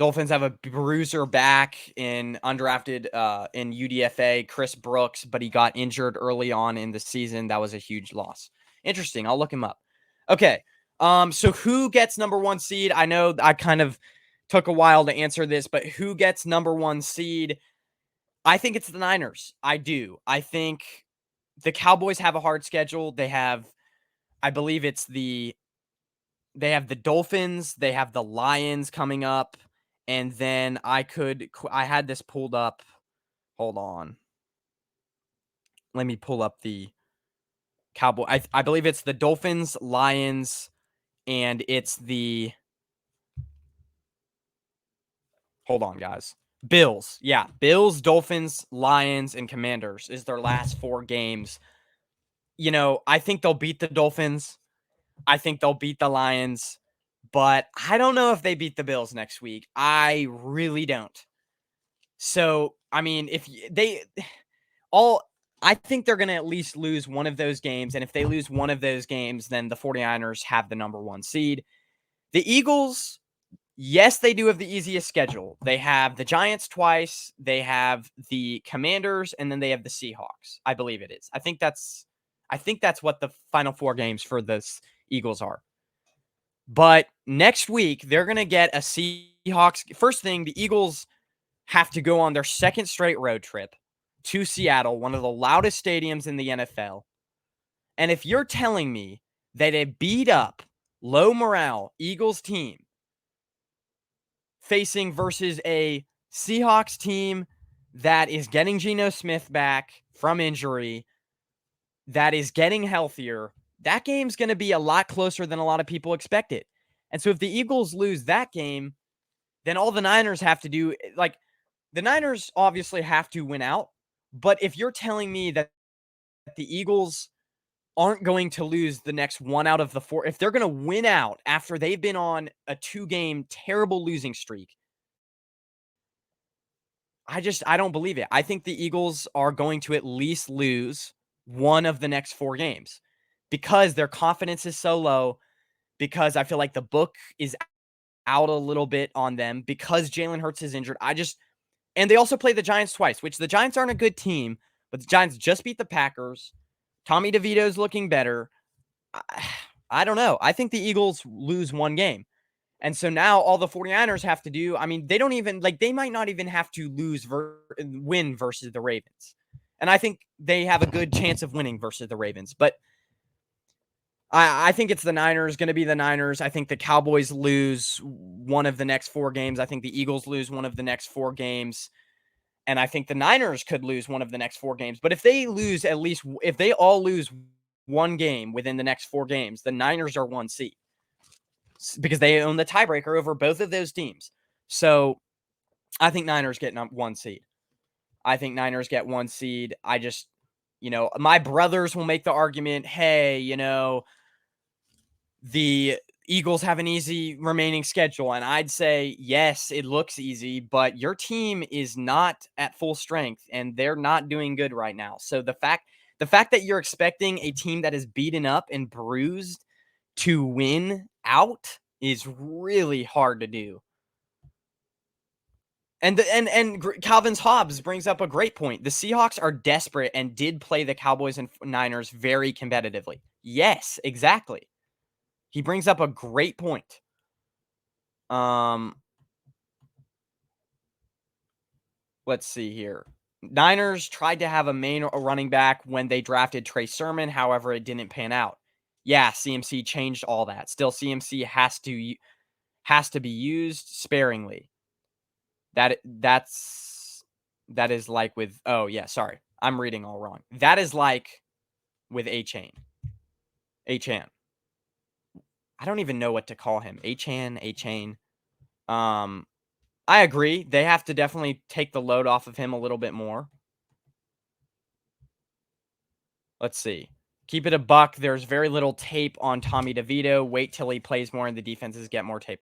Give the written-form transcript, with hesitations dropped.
Dolphins have a bruiser back in undrafted in UDFA, Chris Brooks, but he got injured early on in the season. That was a huge loss. Interesting. I'll look him up. Okay. So who gets number 1 seed? I know I kind of took a while to answer this, but who gets number 1 seed? I think it's the Niners. I do. I think the Cowboys have a hard schedule. They have, I believe it's they have the Dolphins, they have the Lions coming up, and then I had this pulled up. Hold on. Let me pull up the Cowboy. I believe it's the Dolphins, Lions, and it's the hold on, guys. Bills. Yeah, Bills, Dolphins, Lions, and Commanders is their last 4 games. I think they'll beat the Dolphins. I think they'll beat the Lions, but I don't know if they beat the Bills next week. I really don't. So, I mean, if they all, I think they're going to at least lose one of those games. And if they lose one of those games, then the 49ers have the number 1 seed. The Eagles, yes, they do have the easiest schedule. They have the Giants twice, they have the Commanders, and then they have the Seahawks. I believe it is. I think that's what the final 4 games for the Eagles are. But next week, they're going to get a Seahawks. First thing, the Eagles have to go on their second straight road trip to Seattle, one of the loudest stadiums in the NFL. And if you're telling me that a beat up, low morale Eagles team facing versus a Seahawks team that is getting Geno Smith back from injury, that is getting healthier, that game's going to be a lot closer than a lot of people expected. And so if the Eagles lose that game, then all the Niners have to do, like, the Niners obviously have to win out. But if you're telling me that the Eagles aren't going to lose the next 1 out of the 4, if they're going to win out after they've been on a 2-game terrible losing streak, I don't believe it. I think the Eagles are going to at least lose one of the next 4 games because their confidence is so low, because I feel like the book is out a little bit on them, because Jalen Hurts is injured. And they also play the Giants twice, which the Giants aren't a good team, but the Giants just beat the Packers. Tommy DeVito's looking better. I don't know. I think the Eagles lose 1 game. And so now all the 49ers have to do, I mean, they don't even, like, they might not even have to win versus the Ravens. And I think they have a good chance of winning versus the Ravens. But I think it's the Niners, going to be the Niners. I think the Cowboys lose one of the next 4 games. I think the Eagles lose one of the next 4 games. And I think the Niners could lose one of the next 4 games. But if they all lose 1 game within the next 4 games, the Niners are 1 seed, because they own the tiebreaker over both of those teams. So I think Niners get 1 seed. I think Niners get 1 seed. I just, my brothers will make the argument, hey, the Eagles have an easy remaining schedule. And I'd say, yes, it looks easy, but your team is not at full strength and they're not doing good right now. So the fact that you're expecting a team that is beaten up and bruised to win out is really hard to do. And Calvin's Hobbs brings up a great point. The Seahawks are desperate and did play the Cowboys and Niners very competitively. Yes, exactly. He brings up a great point. Let's see here. Niners tried to have a main running back when they drafted Trey Sermon. However, it didn't pan out. Yeah, CMC changed all that. Still, CMC has to be used sparingly. That is like with, oh yeah, sorry. I'm reading all wrong. That is like with Achane. I don't even know what to call him. Achane. I agree. They have to definitely take the load off of him a little bit more. Let's see. Keep it a buck. There's very little tape on Tommy DeVito. Wait till he plays more and the defenses get more tape.